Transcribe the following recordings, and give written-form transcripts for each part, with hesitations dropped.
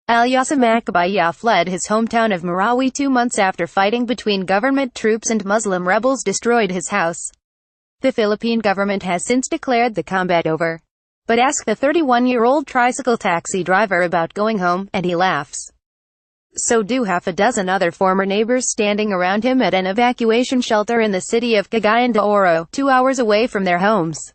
Alyassa Macabaya fled his hometown of Marawi 2 months after fighting between government troops and Muslim rebels destroyed his house. The Philippine government has since declared the combat over. But ask the 31-year-old tricycle taxi driver about going home, and he laughs. So do half a dozen other former neighbors standing around him at an evacuation shelter in the city of Cagayan de Oro, 2 hours away from their homes.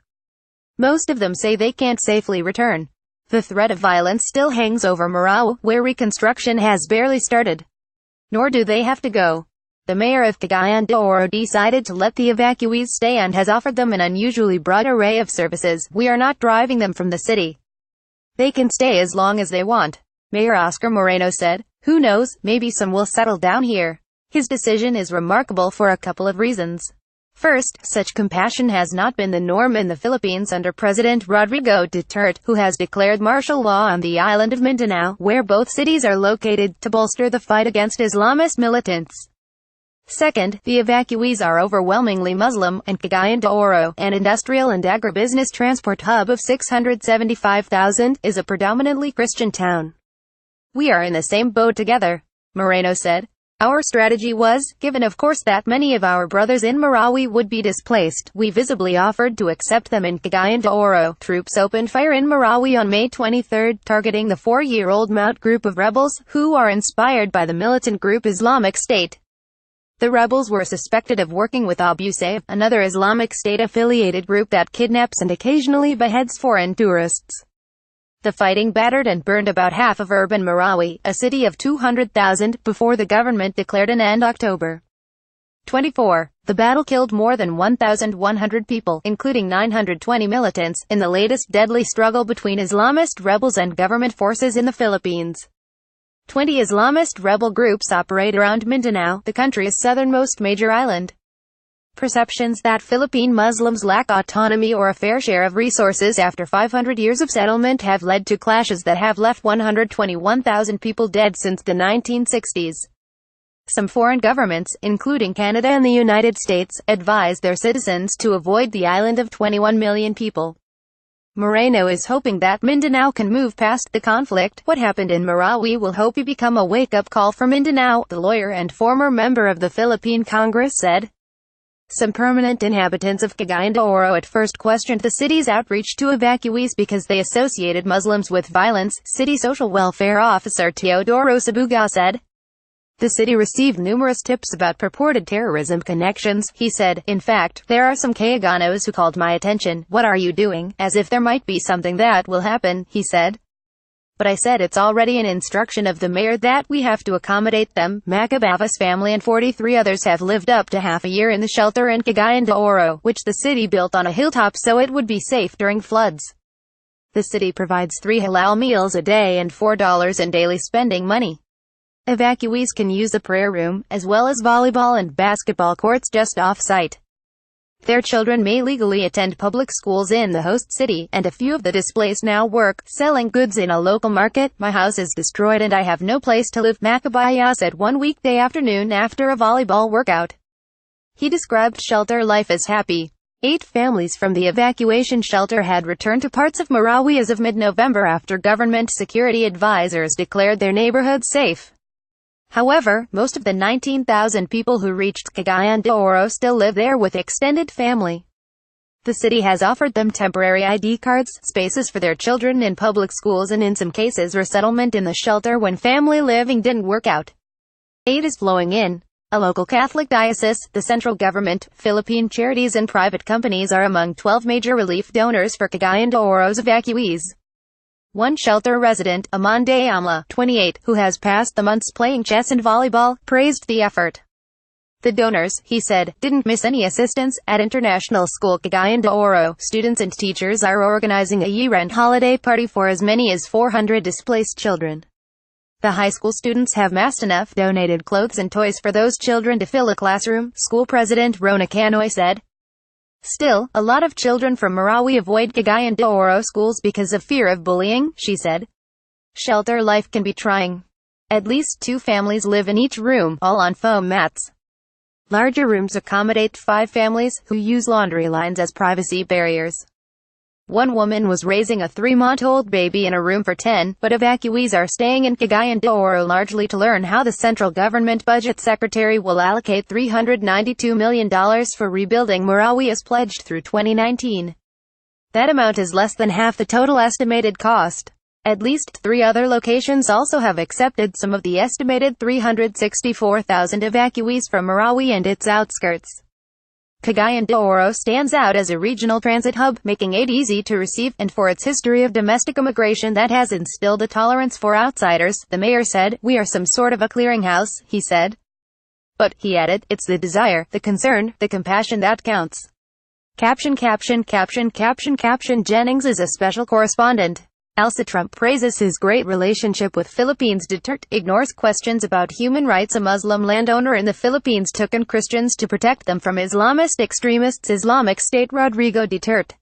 Most of them say they can't safely return. The threat of violence still hangs over Marawi, where reconstruction has barely started. Nor do they have to go. The mayor of Cagayan de Oro decided to let the evacuees stay and has offered them an unusually broad array of services. We are not driving them from the city. They can stay as long as they want. Mayor Oscar Moreno said, "Who knows, maybe some will settle down here." His decision is remarkable for a couple of reasons. First, such compassion has not been the norm in the Philippines under President Rodrigo Duterte, who has declared martial law on the island of Mindanao, where both cities are located, to bolster the fight against Islamist militants. Second, the evacuees are overwhelmingly Muslim, and Cagayan de Oro, an industrial and agribusiness transport hub of 675,000, is a predominantly Christian town. "We are in the same boat together," Moreno said. "Our strategy was, given of course that many of our brothers in Marawi would be displaced, we visibly offered to accept them in Cagayan de Oro." Troops opened fire in Marawi on May 23, targeting the 4-year-old Maut group of rebels, who are inspired by the militant group Islamic State. The rebels were suspected of working with Abu Sayyaf, another Islamic State-affiliated group that kidnaps and occasionally beheads foreign tourists. The fighting battered and burned about half of urban Marawi, a city of 200,000, before the government declared an end October 24. The battle killed more than 1,100 people, including 920 militants, in the latest deadly struggle between Islamist rebels and government forces in the Philippines. 20 Islamist rebel groups operate around Mindanao, the country's southernmost major island. Perceptions that Philippine Muslims lack autonomy or a fair share of resources after 500 years of settlement have led to clashes that have left 121,000 people dead since the 1960s. Some foreign governments, including Canada and the United States, advise their citizens to avoid the island of 21 million people. Moreno is hoping that Mindanao can move past the conflict. "What happened in Marawi will hope to become a wake-up call for Mindanao," the lawyer and former member of the Philippine Congress said. Some permanent inhabitants of Cagayan de Oro at first questioned the city's outreach to evacuees because they associated Muslims with violence, City Social Welfare Officer Teodoro Sabuga said. The city received numerous tips about purported terrorism connections, he said. "In fact, there are some Cagayanos who called my attention. 'What are you doing?' as if there might be something that will happen," he said. "But I said it's already an instruction of the mayor that we have to accommodate them." Macabaya's family and 43 others have lived up to half a year in the shelter in Cagayan de Oro, which the city built on a hilltop so it would be safe during floods. The city provides 3 halal meals a day and $4 in daily spending money. Evacuees can use a prayer room, as well as volleyball and basketball courts just off-site. Their children may legally attend public schools in the host city, and a few of the displaced now work, selling goods in a local market. "My house is destroyed and I have no place to live," Macabaya said one weekday afternoon after a volleyball workout. He described shelter life as happy. 8 families from the evacuation shelter had returned to parts of Marawi as of mid-November after government security advisors declared their neighborhoods safe. However, most of the 19,000 people who reached Cagayan de Oro still live there with extended family. The city has offered them temporary ID cards, spaces for their children in public schools and in some cases resettlement in the shelter when family living didn't work out. Aid is flowing in. A local Catholic diocese, the central government, Philippine charities and private companies are among 12 major relief donors for Cagayan de Oro's evacuees. One shelter resident, Amande Amla, 28, who has passed the months playing chess and volleyball, praised the effort. The donors, he said, didn't miss any assistance. At International School Cagayan de Oro, students and teachers are organizing a year-end holiday party for as many as 400 displaced children. The high school students have massed enough donated clothes and toys for those children to fill a classroom, school president Rona Canoy said. Still, a lot of children from Marawi avoid Cagayan de Oro schools because of fear of bullying, she said. Shelter life can be trying. At least 2 families live in each room, all on foam mats. Larger rooms accommodate 5 families, who use laundry lines as privacy barriers. One woman was raising a 3-month-old baby in a room for 10, but evacuees are staying in Cagayan de Oro largely to learn how the central government budget secretary will allocate $392 million for rebuilding Marawi as pledged through 2019. That amount is less than half the total estimated cost. At least 3 other locations also have accepted some of the estimated 364,000 evacuees from Marawi and its outskirts. Cagayan de Oro stands out as a regional transit hub, making it easy to receive, and for its history of domestic immigration that has instilled a tolerance for outsiders, the mayor said. "We are some sort of a clearinghouse," he said. "But," he added, "it's the desire, the concern, the compassion that counts." Caption. Jennings is a special correspondent. Alyassa Trump praises his great relationship with Philippines. Duterte ignores questions about human rights. A Muslim landowner in the Philippines took in Christians to protect them from Islamist extremists. Islamic State. Rodrigo Duterte